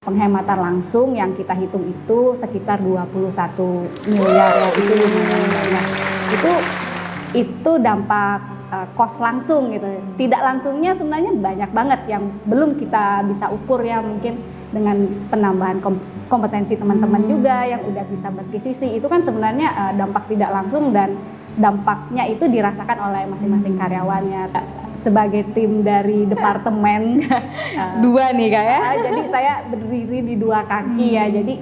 penghematan langsung yang kita hitung itu sekitar 21 miliar ya, itu lumayan banyak. Itu dampak cost langsung gitu. Tidak langsungnya sebenarnya banyak banget yang belum kita bisa ukur ya, mungkin dengan penambahan kompetensi teman-teman juga yang udah bisa berkisisi. Itu kan sebenarnya dampak tidak langsung dan dampaknya itu dirasakan oleh masing-masing karyawannya. Sebagai tim dari departemen dua nih Kak ya. Jadi saya berdiri di dua kaki ya. Jadi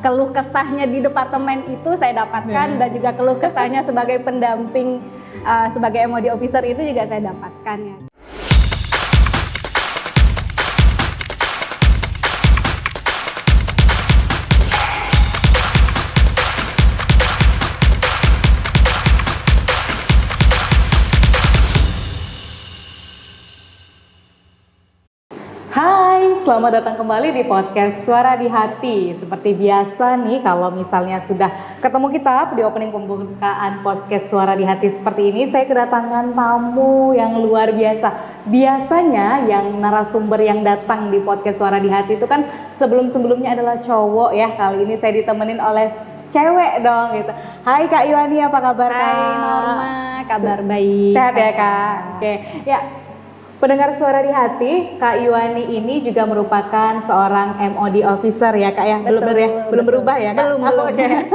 keluh kesahnya di departemen itu saya dapatkan dan juga keluh kesahnya sebagai pendamping sebagai MOD officer itu juga saya dapatkan ya. Selamat datang kembali di podcast Suara di Hati. Seperti biasa nih, kalau misalnya sudah ketemu kita di opening pembukaan podcast Suara di Hati seperti ini, saya kedatangan tamu yang luar biasa. Biasanya yang narasumber yang datang di podcast Suara di Hati itu kan sebelum-sebelumnya adalah cowok ya. Kali ini saya ditemenin oleh cewek dong gitu. Hai Kak Yuani, apa kabar Kak? Hai Norma, kabar baik. Sehat ya Kak? Oke, ya. Pendengar Suara di Hati, Kak Yuani ini juga merupakan seorang MOD officer ya Kak ya? Belum berubah ya Kak? Belum. Okay.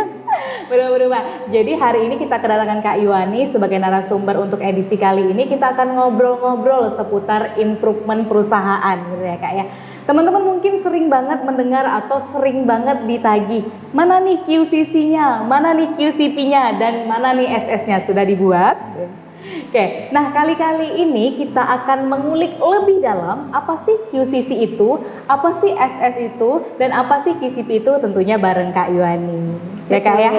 Belum berubah. Jadi hari ini kita kedatangan Kak Yuani sebagai narasumber untuk edisi kali ini. Kita akan ngobrol-ngobrol seputar improvement perusahaan gitu ya Kak ya. Teman-teman mungkin sering banget mendengar atau sering banget ditagih, mana nih QCC-nya, mana nih QCP-nya, dan mana nih SS-nya sudah dibuat? Oke, nah kali-kali ini kita akan mengulik lebih dalam apa sih QCC itu, apa sih SS itu, dan apa sih QCP itu, tentunya bareng Kak Yuani. Ya Kak ya?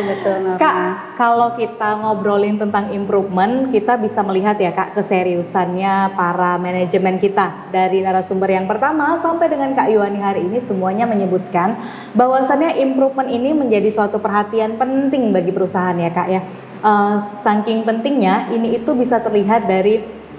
Betul. Kak, kalau kita ngobrolin tentang improvement, kita bisa melihat ya Kak keseriusannya para manajemen kita. Dari narasumber yang pertama sampai dengan Kak Yuani hari ini semuanya menyebutkan bahwasannya improvement ini menjadi suatu perhatian penting bagi perusahaan ya Kak ya. Saking pentingnya ini itu bisa terlihat dari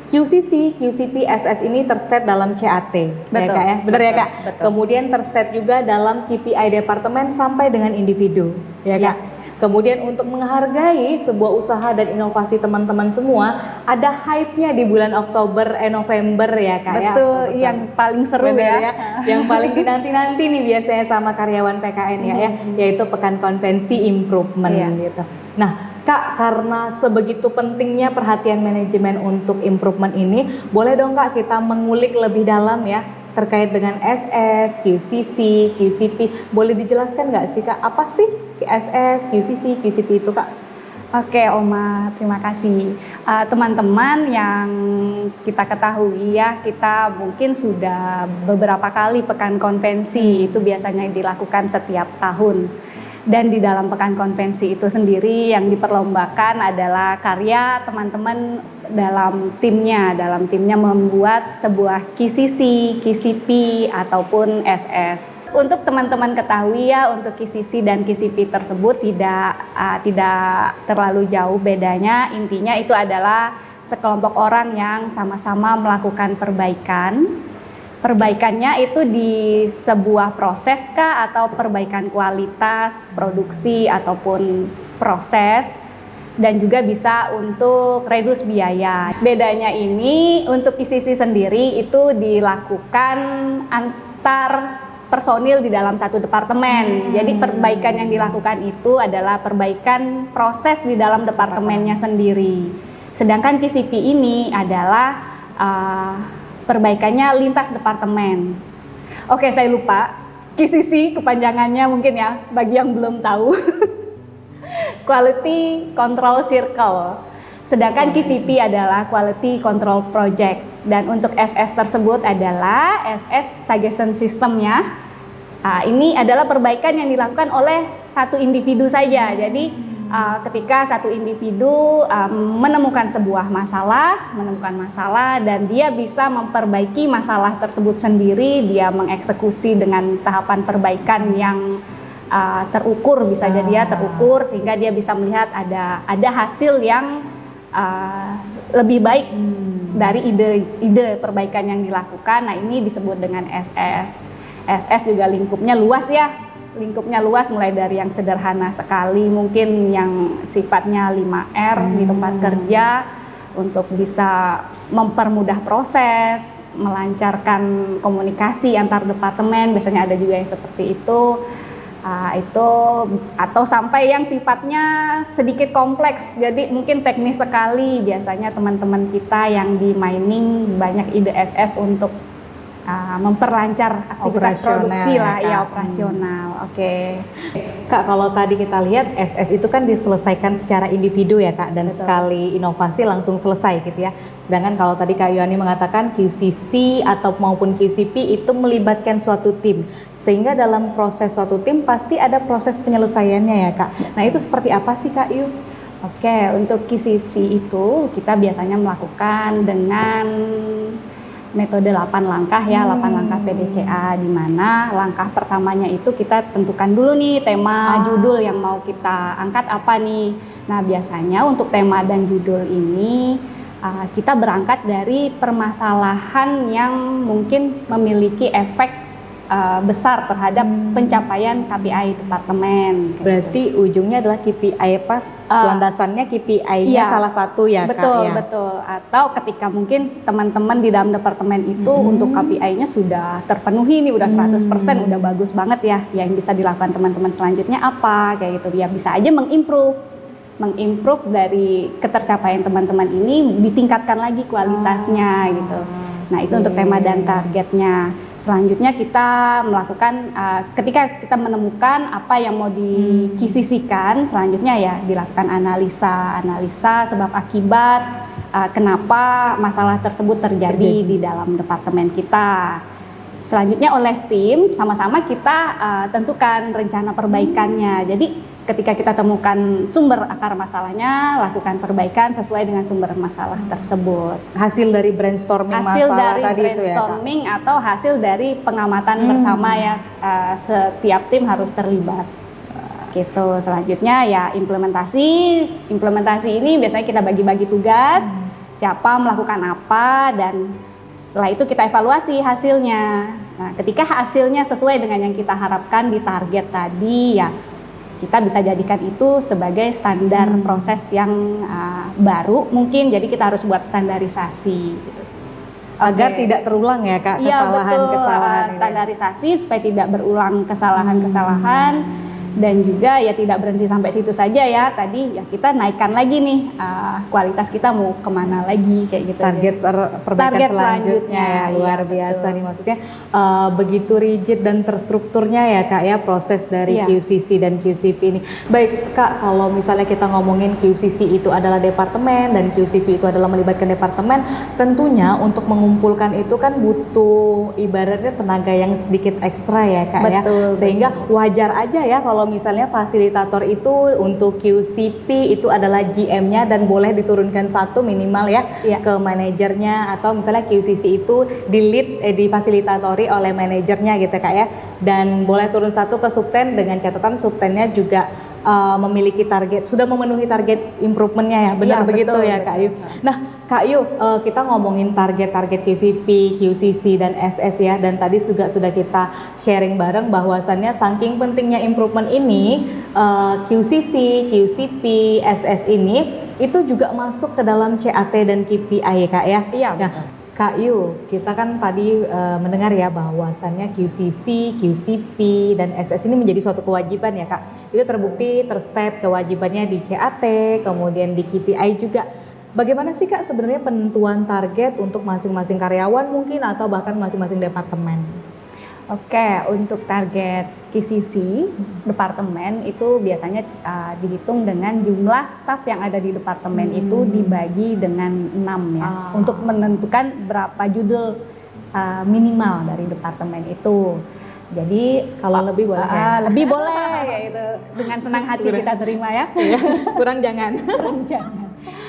QCC, QCP, SS ini terstate dalam CAT. Betul, ya Kak ya? Benar ya Kak? Betul. Kemudian terstate juga dalam KPI departemen sampai dengan individu ya Kak. Kemudian untuk menghargai sebuah usaha dan inovasi teman-teman semua, ada hype-nya di bulan Oktober, November ya Kak ya. Betul, yang paling seru ya. Yang paling dinanti-nanti nih biasanya sama karyawan PKN ya, yaitu Pekan Konvensi Improvement gitu. Nah Kak, karena sebegitu pentingnya perhatian manajemen untuk improvement ini, boleh dong Kak kita mengulik lebih dalam ya terkait dengan SS, QCC, QCP. Boleh dijelaskan nggak sih Kak, apa sih SS, QCC, QCP itu Kak? Oke Oma, terima kasih. Teman-teman yang kita ketahui ya, kita mungkin sudah beberapa kali pekan konvensi, itu biasanya dilakukan setiap tahun. Dan di dalam pekan konvensi itu sendiri yang diperlombakan adalah karya teman-teman dalam timnya membuat sebuah QCC, QCP ataupun SS. Untuk teman-teman ketahui ya, untuk QCC dan QCP tersebut tidak terlalu jauh bedanya. Intinya itu adalah sekelompok orang yang sama-sama melakukan perbaikan. Perbaikannya itu di sebuah proses kah, atau perbaikan kualitas, produksi ataupun proses, dan juga bisa untuk reduce biaya. Bedanya ini untuk QCC sendiri itu dilakukan antar personil di dalam satu departemen. Jadi perbaikan yang dilakukan itu adalah perbaikan proses di dalam departemennya sendiri. Sedangkan QCP ini adalah perbaikannya lintas departemen. Oke, saya lupa. QCC kepanjangannya mungkin ya, bagi yang belum tahu. Quality Control Circle. Sedangkan QCP adalah Quality Control Project. Dan untuk SS tersebut adalah SS Suggestion System-nya. Ini adalah perbaikan yang dilakukan oleh satu individu saja. Jadi ketika satu individu menemukan masalah dan dia bisa memperbaiki masalah tersebut sendiri, dia mengeksekusi dengan tahapan perbaikan yang terukur, bisa jadi ya terukur, sehingga dia bisa melihat ada hasil yang lebih baik dari ide perbaikan yang dilakukan. Nah, ini disebut dengan SS. SS juga lingkupnya luas ya. Lingkupnya luas mulai dari yang sederhana sekali, mungkin yang sifatnya 5R di tempat kerja untuk bisa mempermudah proses, melancarkan komunikasi antar departemen, biasanya ada juga yang seperti itu. Itu atau sampai yang sifatnya sedikit kompleks, jadi mungkin teknis sekali. Biasanya teman-teman kita yang di mining banyak ide SS untuk memperlancar aktivitas produksi lah, ya operasional. Oke. Kak, kalau tadi kita lihat SS itu kan diselesaikan secara individu ya Kak, dan Betul. sekali inovasi langsung selesai gitu ya. Sedangkan kalau tadi Kak Yuani mengatakan QCC atau maupun QCP itu melibatkan suatu tim, sehingga dalam proses suatu tim pasti ada proses penyelesaiannya ya Kak. Nah itu seperti apa sih Kak Yu? Oke, untuk QCC itu kita biasanya melakukan dengan metode 8 langkah ya, 8 langkah PDCA, di mana langkah pertamanya itu kita tentukan dulu nih tema judul yang mau kita angkat apa nih. Nah, biasanya untuk tema dan judul ini kita berangkat dari permasalahan yang mungkin memiliki efek besar terhadap pencapaian KPI departemen. Berarti ujungnya adalah KPI apa? Landasannya KPI-nya salah satu ya betul, Kak ya? Betul, atau ketika mungkin teman-teman di dalam departemen itu untuk KPI-nya sudah terpenuhi nih, udah 100%, udah bagus banget ya. Yang bisa dilakukan teman-teman selanjutnya apa, kayak gitu. Ya bisa aja mengimprove dari ketercapaian teman-teman ini, ditingkatkan lagi kualitasnya gitu. Nah itu untuk tema dan targetnya. Selanjutnya kita melakukan ketika kita menemukan apa yang mau dikisisikan, selanjutnya ya dilakukan analisa sebab akibat kenapa masalah tersebut terjadi di dalam departemen kita. Selanjutnya oleh tim sama-sama kita tentukan rencana perbaikannya. Jadi ketika kita temukan sumber akar masalahnya, lakukan perbaikan sesuai dengan sumber masalah tersebut. Hasil dari brainstorming Hasil masalah dari tadi brainstorming itu ya Kak? atau hasil dari pengamatan bersama ya, setiap tim harus terlibat. Gitu. Selanjutnya ya implementasi ini biasanya kita bagi-bagi tugas, siapa melakukan apa, dan setelah itu kita evaluasi hasilnya. Nah, ketika hasilnya sesuai dengan yang kita harapkan di target tadi, ya kita bisa jadikan itu sebagai standar proses yang baru mungkin. Jadi kita harus buat standarisasi. Gitu. Agar tidak terulang ya Kak, kesalahan-kesalahan ini. Standarisasi supaya tidak berulang kesalahan-kesalahan. Dan juga ya tidak berhenti sampai situ saja ya, tadi ya kita naikkan lagi nih kualitas kita mau kemana lagi kayak gitu. Perbaikan selanjutnya ya, luar biasa nih, maksudnya begitu rigid dan terstrukturnya ya Kak ya proses dari QCC dan QCP ini. Baik Kak, kalau misalnya kita ngomongin QCC itu adalah departemen dan QCP itu adalah melibatkan departemen, tentunya untuk mengumpulkan itu kan butuh ibaratnya tenaga yang sedikit ekstra ya Kak ya, sehingga wajar aja ya kalau misalnya fasilitator itu untuk QCP itu adalah GM-nya dan boleh diturunkan satu minimal ya ke manajernya, atau misalnya QCC itu difasilitatori oleh manajernya gitu Kak ya, dan boleh turun satu ke subten dengan catatan subtennya juga memiliki target, sudah memenuhi target improvementnya ya, benar begitu ya Kak Yu. Nah Kak Yu, kita ngomongin target-target QCP, QCC dan SS ya, dan tadi juga sudah kita sharing bareng bahwasannya saking pentingnya improvement ini, QCC, QCP, SS ini itu juga masuk ke dalam CAT dan KPI ya Kak ya. Iya. Nah, Kak Yu, kita kan tadi mendengar ya bahwasannya QCC, QCP, dan SS ini menjadi suatu kewajiban ya Kak. Itu terbukti terstep kewajibannya di CAT, kemudian di KPI juga. Bagaimana sih Kak sebenarnya penentuan target untuk masing-masing karyawan mungkin atau bahkan masing-masing departemen? Oke, untuk target QCC departemen itu biasanya dihitung dengan jumlah staf yang ada di departemen itu dibagi dengan 6 ya, untuk menentukan berapa judul minimal dari departemen itu. Jadi kalau lebih boleh ya? Lebih boleh ya, itu dengan senang hati kita terima ya. Kurang jangan.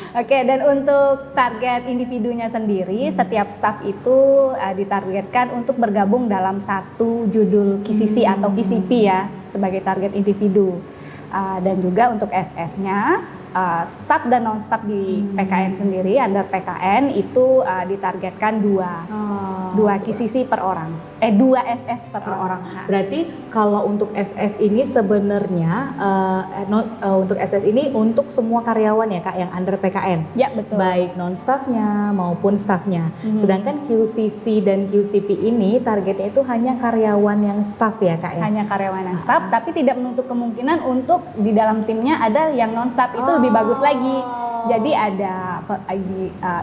Oke, dan untuk target individunya sendiri, setiap staf itu ditargetkan untuk bergabung dalam satu judul QCC atau QCP ya, sebagai target individu. Dan juga untuk SS-nya staff dan non staff di PKN sendiri, under PKN itu ditargetkan dua QCC per orang, 2 SS per orang. Berarti kalau untuk SS ini sebenarnya untuk SS ini untuk semua karyawan ya Kak yang under PKN. Ya betul. Baik non staffnya maupun staffnya. Sedangkan QCC dan QCP ini targetnya itu hanya karyawan yang staff ya Kak ya. Hanya karyawan yang staff, tapi tidak menutup kemungkinan untuk di dalam timnya ada yang non staff, itu lebih bagus lagi. Jadi ada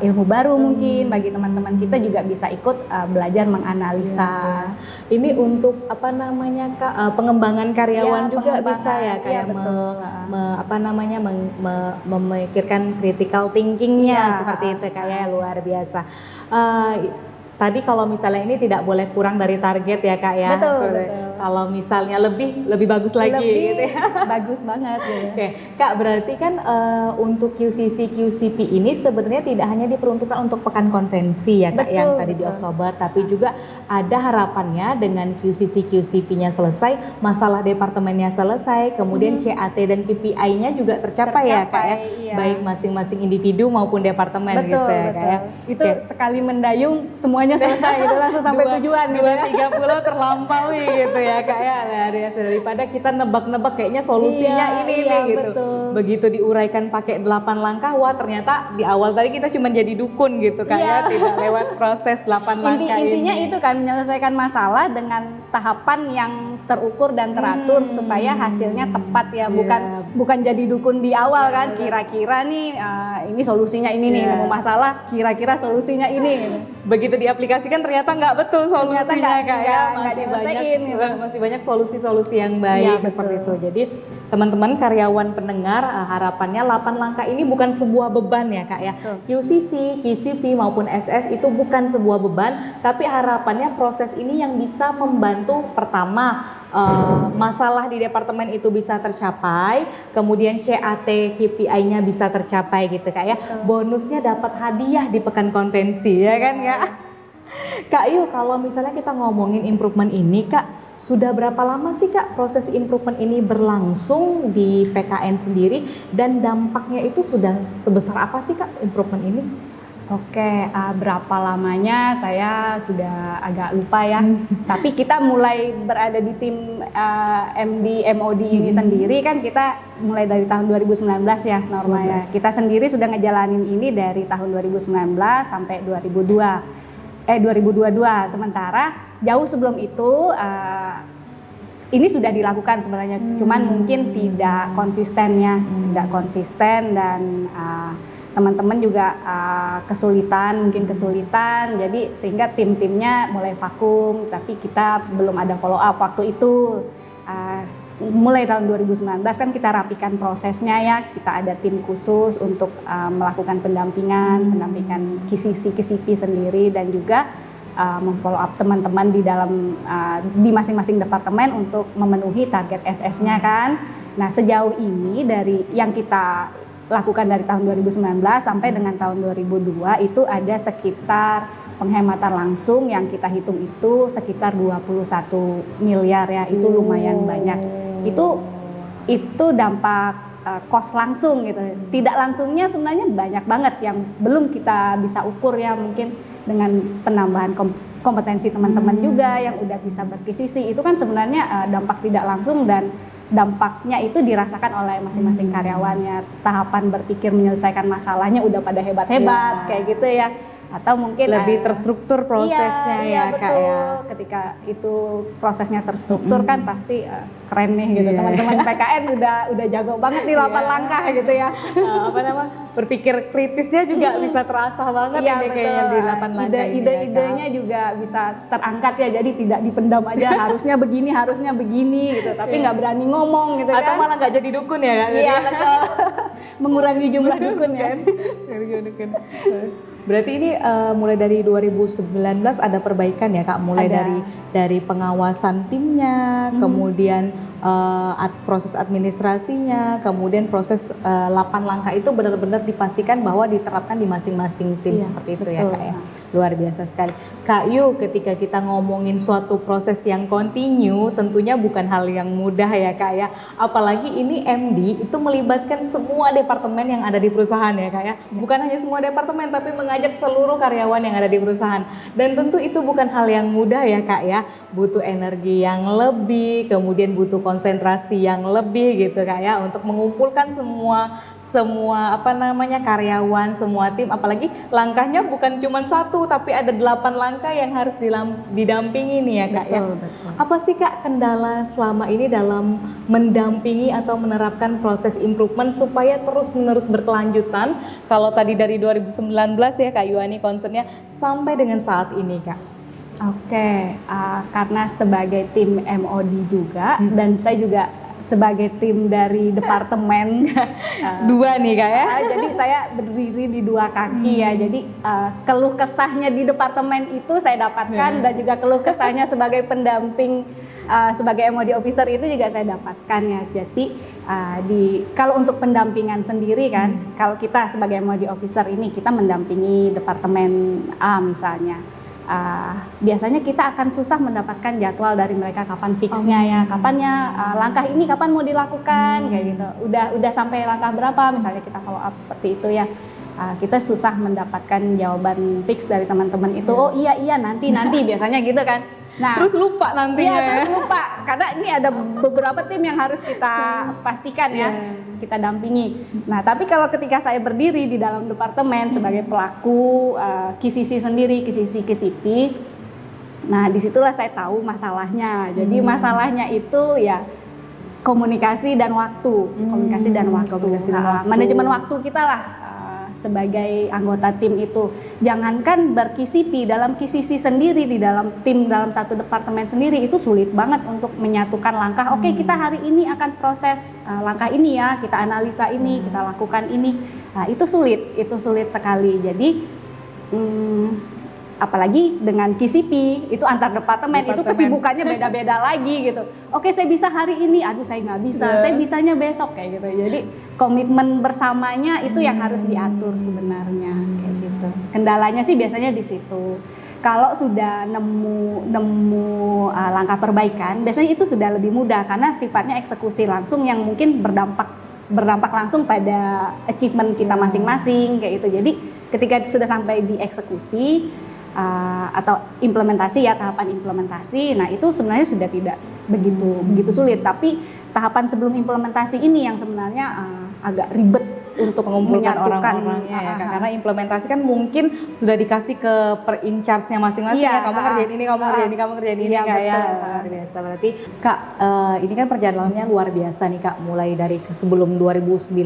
ilmu baru mungkin bagi teman-teman kita juga bisa ikut belajar menganalisa. Ini untuk apa namanya Kak pengembangan karyawan juga bisa ya kayak memikirkan critical thinkingnya seperti itu kayak luar biasa. Tadi kalau misalnya ini tidak boleh kurang dari target ya Kak ya. Betul. Kalau misalnya lebih bagus lagi gitu ya. Bagus banget gitu. Oke, Kak berarti kan untuk QCC QCP ini sebenarnya tidak hanya diperuntukkan untuk pekan konvensi ya Kak yang tadi di Oktober, tapi juga ada harapannya dengan QCC QCP-nya selesai, masalah departemennya selesai, kemudian CAT dan KPI-nya juga tercapai ya Kak ya. Iya. Baik masing-masing individu maupun departemen gitu ya Kak ya. Itu sekali mendayung semuanya selesai gitu, langsung sampai tujuan gitu ya. 230 terlampaui gitu ya Kak ya. Daripada kita nebak-nebak kayaknya solusinya ini gitu. Betul. Begitu diuraikan pakai 8 langkah, wah ternyata di awal tadi kita cuma jadi dukun gitu Kak ya, tidak lewat proses 8 langkah Intinya ini. itu kan menyelesaikan masalah dengan tahapan yang terukur dan teratur supaya hasilnya tepat ya, bukan jadi dukun di awal kan, kira-kira nih ini solusinya ini nih, nemu masalah kira-kira solusinya ini gitu. Begitu diaplikasikan ternyata nggak betul solusinya Kak ya, masih banyak solusi-solusi yang baik seperti itu. Jadi teman-teman karyawan pendengar, harapannya 8 langkah ini bukan sebuah beban ya Kak ya. QCC, QCP maupun SS itu bukan sebuah beban, tapi harapannya proses ini yang bisa membantu pertama masalah di departemen itu bisa tercapai, kemudian CAT KPI-nya bisa tercapai gitu Kak ya. Bonusnya dapat hadiah di pekan konvensi ya kan Kak. Kak Yu, kalau misalnya kita ngomongin improvement ini Kak, sudah berapa lama sih Kak proses improvement ini berlangsung di PKN sendiri dan dampaknya itu sudah sebesar apa sih Kak improvement ini? Oke, berapa lamanya saya sudah agak lupa ya. Tapi kita mulai berada di tim MD MOD ini sendiri kan kita mulai dari tahun 2019 ya normalnya. Kita sendiri sudah ngejalanin ini dari tahun 2019 sampai 2022. Sementara jauh sebelum itu ini sudah dilakukan sebenarnya, cuman mungkin tidak konsisten ya, tidak konsisten dan teman-teman juga kesulitan, jadi sehingga tim-timnya mulai vakum, tapi kita belum ada follow up waktu itu. Mulai tahun 2019 kan kita rapikan prosesnya ya, kita ada tim khusus untuk melakukan pendampingan KCP sendiri dan juga memfollow up teman-teman di dalam di masing-masing departemen untuk memenuhi target SS-nya kan. Nah sejauh ini dari yang kita lakukan dari tahun 2019 sampai dengan tahun 2002 itu ada sekitar penghematan langsung yang kita hitung itu sekitar 21 miliar ya, itu lumayan banyak. Itu dampak cost langsung gitu. Tidak langsungnya sebenarnya banyak banget yang belum kita bisa ukur ya, mungkin dengan penambahan kompetensi teman-teman juga yang udah bisa berkisisi. Itu kan sebenarnya dampak tidak langsung dan dampaknya itu dirasakan oleh masing-masing karyawannya. Tahapan berpikir menyelesaikan masalahnya udah pada hebat-hebat kayak gitu ya. Atau mungkin lebih terstruktur prosesnya betul. Kak ya. Ketika itu prosesnya terstruktur kan pasti keren nih gitu. Teman-teman PKN udah jago banget nih 8 langkah gitu ya. Berpikir kritisnya juga bisa terasa banget ini kayaknya di 8 langkah ini. Ide-idenya juga bisa terangkat ya, jadi tidak dipendam aja harusnya begini gitu, tapi nggak berani ngomong gitu kan. Atau malah nggak jadi dukun ya Kak? Iya betul. Mengurangi jumlah dukun kan. Berarti ini mulai dari 2019 ada perbaikan ya Kak, mulai dari pengawasan timnya, kemudian proses administrasinya, kemudian proses 8 langkah itu benar-benar dipastikan bahwa diterapkan di masing-masing tim seperti itu ya Kak ya. Luar biasa sekali. Kak Yu, ketika kita ngomongin suatu proses yang continue, tentunya bukan hal yang mudah ya Kak ya. Apalagi ini MD itu melibatkan semua departemen yang ada di perusahaan ya Kak ya. Bukan hanya semua departemen, tapi mengajak seluruh karyawan yang ada di perusahaan. Dan tentu itu bukan hal yang mudah ya Kak ya. Butuh energi yang lebih, kemudian butuh konsentrasi yang lebih gitu Kak ya, untuk mengumpulkan semua karyawan, semua tim, apalagi langkahnya bukan cuma satu tapi ada 8 langkah yang harus didampingi nih ya Kak. Betul, ya. betul. Apa sih Kak kendala selama ini dalam mendampingi atau menerapkan proses improvement supaya terus-menerus berkelanjutan, kalau tadi dari 2019 ya Kak Yuani concernnya sampai dengan saat ini Kak? Oke, karena sebagai tim MOD juga dan saya juga sebagai tim dari departemen Dua nih Kak ya. jadi saya berdiri di dua kaki ya. Jadi keluh kesahnya di departemen itu saya dapatkan dan juga keluh kesahnya sebagai pendamping sebagai MOD officer itu juga saya dapatkan ya. Jadi kalau untuk pendampingan sendiri kan, kalau kita sebagai MOD officer ini kita mendampingi departemen A misalnya. Biasanya kita akan susah mendapatkan jadwal dari mereka kapan fixnya ya, kapannya langkah ini kapan mau dilakukan kayak gitu. Udah sampai langkah berapa misalnya kita follow up seperti itu ya. Kita susah mendapatkan jawaban fix dari teman-teman itu. Oh iya nanti biasanya gitu kan. Nah, terus lupa nantinya. Iya, terus lupa karena ini ada beberapa tim yang harus kita pastikan ya, kita dampingi. Nah, tapi kalau ketika saya berdiri di dalam departemen sebagai pelaku KCC sendiri, KCP, nah disitulah saya tahu masalahnya. Jadi masalahnya itu ya komunikasi dan waktu, manajemen waktu kita lah. Sebagai anggota tim itu, jangankan berkisipi dalam KCC sendiri di dalam tim dalam satu departemen sendiri itu sulit banget untuk menyatukan langkah. Oke, kita hari ini akan proses langkah ini ya, kita analisa ini, kita lakukan ini. Nah, itu sulit sekali. Jadi apalagi dengan KCP itu antar departemen itu kesibukannya beda-beda lagi gitu. Oke, saya bisa hari ini, aduh saya nggak bisa, saya bisanya besok kayak gitu. Jadi komitmen bersamanya itu yang harus diatur sebenarnya kayak gitu. Kendalanya sih biasanya di situ. Kalau sudah nemu langkah perbaikan, biasanya itu sudah lebih mudah karena sifatnya eksekusi langsung yang mungkin berdampak langsung pada achievement kita masing-masing kayak gitu. Jadi ketika sudah sampai di eksekusi atau implementasi ya, tahapan implementasi, nah itu sebenarnya sudah tidak begitu sulit. Tapi tahapan sebelum implementasi ini yang sebenarnya agak ribet untuk mengumpulkan orang-orangnya ya Kak. Karena implementasi kan mungkin sudah dikasih ke per in charge-nya masing-masing ya, kamu kerjain ini, kamu kerjain ini Kak ya. Luar biasa berarti Kak, ini kan perjalanannya luar biasa nih Kak, mulai dari sebelum 2019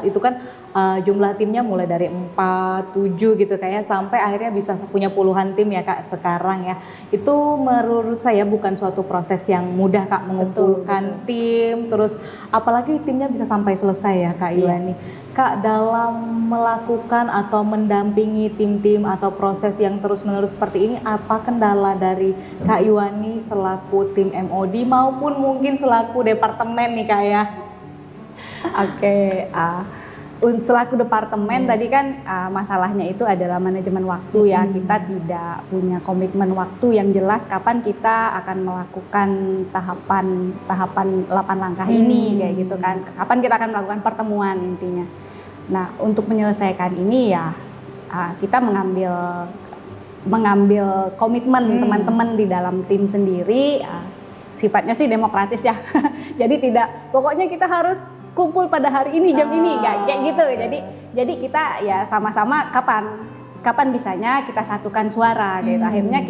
itu kan jumlah timnya mulai dari 4, 7 gitu kayak sampai akhirnya bisa punya puluhan tim ya Kak sekarang ya. Itu menurut saya bukan suatu proses yang mudah Kak, mengumpulkan tim, terus apalagi timnya bisa sampai selesai ya Kak Yuani. Kak, dalam melakukan atau mendampingi tim-tim atau proses yang terus-menerus seperti ini, apa kendala dari Kak Yuani selaku tim MOD maupun mungkin selaku departemen nih Kak ya? Oke, selaku departemen tadi kan masalahnya itu adalah manajemen waktu ya. Kita tidak punya komitmen waktu yang jelas kapan kita akan melakukan tahapan 8 langkah ini kayak gitu kan. Kapan kita akan melakukan pertemuan intinya. Nah, untuk menyelesaikan ini ya kita mengambil komitmen teman-teman di dalam tim sendiri. Sifatnya sih demokratis ya. Jadi tidak, pokoknya kita harus kumpul pada hari ini jam ini kayak gitu. Jadi kita ya sama-sama kapan bisanya kita satukan suara gitu. Akhirnya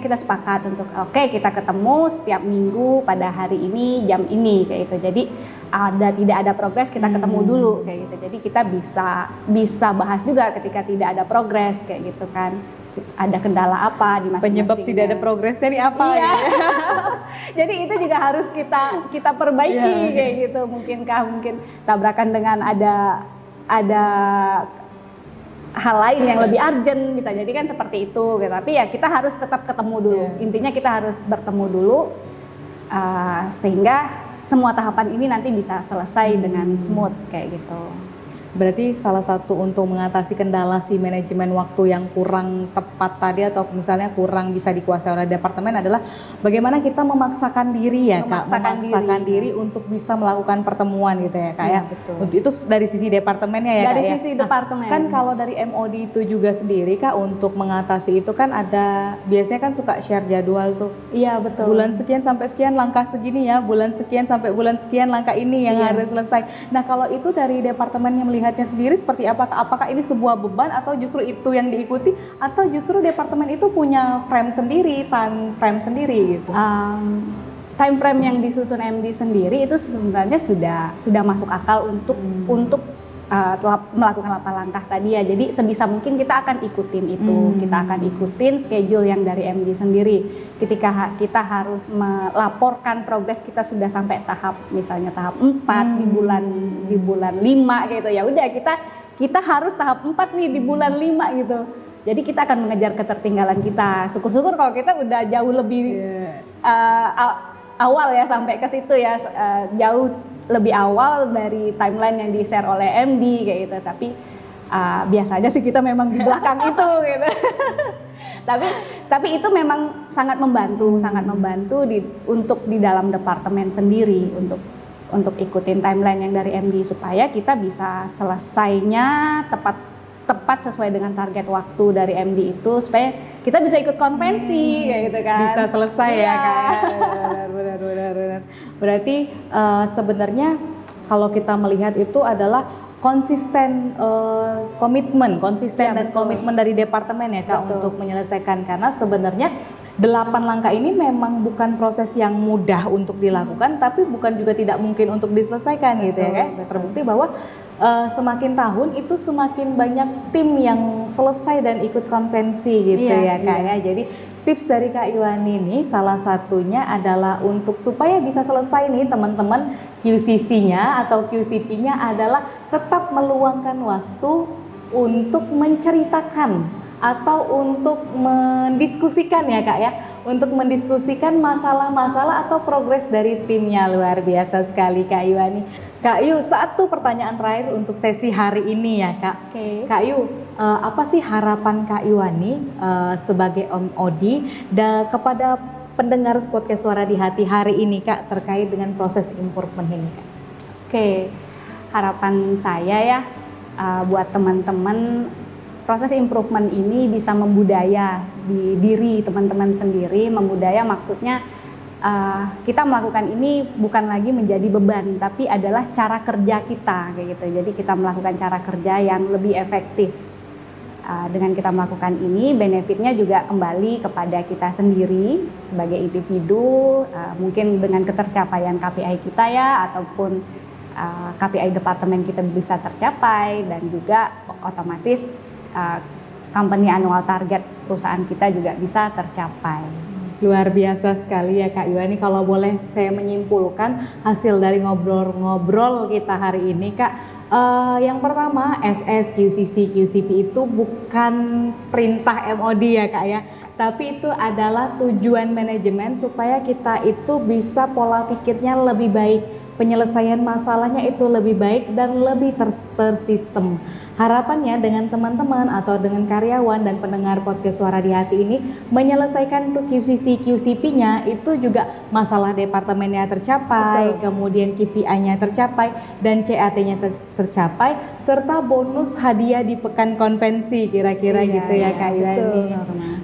kita sepakat untuk oke, kita ketemu setiap minggu pada hari ini jam ini kayak gitu. Jadi tidak ada progres kita ketemu dulu kayak gitu. Jadi kita bisa bahas juga ketika tidak ada progres kayak gitu kan. Ada kendala apa di masing-masing. Penyebab tidak ada progresnya ini apa iya. ya? Jadi itu juga harus kita perbaiki kayak gitu. Mungkin tabrakan dengan ada hal lain yang lebih urgent, bisa jadi kan seperti itu gitu. Tapi ya kita harus tetap ketemu dulu. Intinya kita harus bertemu dulu sehingga semua tahapan ini nanti bisa selesai dengan smooth kayak gitu. Berarti salah satu untuk mengatasi kendala si manajemen waktu yang kurang tepat tadi atau misalnya kurang bisa dikuasai oleh departemen adalah bagaimana kita memaksakan diri ya Kak, memaksakan diri untuk bisa melakukan pertemuan gitu ya Kak ya. Betul. Untuk itu dari sisi departemennya ya Dari Kak ya. sisi departemen. Kan kalau dari MOD itu juga sendiri Kak untuk mengatasi itu kan ada biasanya kan suka share jadwal tuh. Iya betul. Bulan sekian sampai sekian langkah segini ya, bulan sekian sampai bulan sekian langkah ini yang harus selesai. Nah kalau itu dari departemennya melihatnya sendiri seperti apa? Apakah ini sebuah beban atau justru itu yang diikuti atau justru departemen itu punya frame sendiri, time frame sendiri gitu? Time frame yang disusun MD sendiri itu sebenarnya sudah masuk akal untuk melakukan langkah tadi ya. Jadi sebisa mungkin kita akan ikutin itu. Kita akan ikutin schedule yang dari MD sendiri. Ketika kita harus melaporkan progres kita sudah sampai tahap misalnya tahap 4 di bulan 5 gitu. Ya udah kita harus tahap 4 nih di bulan 5 gitu. Jadi kita akan mengejar ketertinggalan kita. Syukur-syukur kalau kita udah jauh lebih awal ya sampai ke situ ya, jauh lebih awal dari timeline yang di-share oleh MD kayak gitu. Tapi biasanya sih kita memang di belakang itu gitu. tapi itu memang sangat membantu untuk di dalam departemen sendiri untuk ikutin timeline yang dari MD supaya kita bisa selesainya tepat sesuai dengan target waktu dari MD itu supaya kita bisa ikut konvensi kayak gitu kan. Bisa selesai ya kan. Benar. Berarti sebenarnya kalau kita melihat itu adalah konsisten komitmen dari departemen ya Kak untuk menyelesaikan, karena sebenarnya 8 langkah ini memang bukan proses yang mudah untuk dilakukan tapi bukan juga tidak mungkin untuk diselesaikan gitu ya Kak. Terbukti bahwa semakin tahun itu semakin banyak tim yang selesai dan ikut konvensi gitu ya Kak ya. Jadi tips dari Kak Iwani ini salah satunya adalah untuk supaya bisa selesai nih teman-teman, QCC-nya atau QCP-nya adalah tetap meluangkan waktu untuk menceritakan atau untuk mendiskusikan ya Kak ya, untuk mendiskusikan masalah-masalah atau progres dari timnya. Luar biasa sekali Kak Iwani. Kak Yu, satu pertanyaan terakhir untuk sesi hari ini ya Kak. Kak Yu, apa sih harapan Kak Iwani sebagai MOD kepada pendengar podcast Suara di Hati hari ini Kak terkait dengan proses improvement ini Kak? Harapan saya ya buat teman-teman, proses improvement ini bisa membudaya di diri teman-teman sendiri. Membudaya maksudnya kita melakukan ini bukan lagi menjadi beban, tapi adalah cara kerja kita kayak gitu. Jadi kita melakukan cara kerja yang lebih efektif. Dengan kita melakukan ini, benefitnya juga kembali kepada kita sendiri sebagai individu, mungkin dengan ketercapaian KPI kita ya, ataupun KPI departemen kita bisa tercapai, dan juga otomatis company annual target perusahaan kita juga bisa tercapai. Luar biasa sekali ya Kak Iwani. Kalau boleh saya menyimpulkan hasil dari ngobrol-ngobrol kita hari ini Kak, yang pertama SS, QCC, QCP itu bukan perintah MOD ya Kak ya, tapi itu adalah tujuan manajemen supaya kita itu bisa pola pikirnya lebih baik, penyelesaian masalahnya itu lebih baik dan lebih tersistem. Harapannya dengan teman-teman atau dengan karyawan dan pendengar podcast Suara di Hati ini menyelesaikan QCC, QCP-nya itu juga masalah departemennya tercapai, kemudian KPI-nya tercapai dan CAT-nya tercapai, serta bonus hadiah di pekan konvensi kira-kira gitu ya Kak Iwani.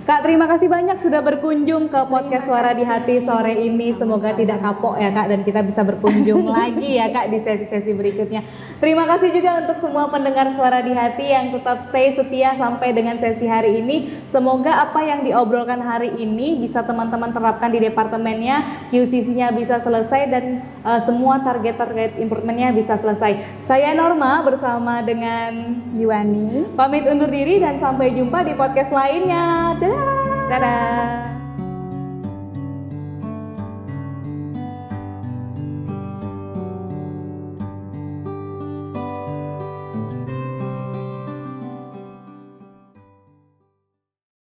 Kak, terima kasih banyak sudah berkunjung ke podcast Suara di Hati sore ini. Semoga tidak kapok ya Kak dan kita bisa berkunjung lagi ya Kak di sesi-sesi berikutnya. Terima kasih juga untuk semua pendengar Suara di Hati yang tetap stay setia sampai dengan sesi hari ini. Semoga apa yang diobrolkan hari ini bisa teman-teman terapkan di departemennya, QCC-nya bisa selesai dan semua target-target improvementnya bisa selesai. Saya Norma bersama dengan Iwani pamit undur diri dan sampai jumpa di podcast lainnya. Dadah. Dadah.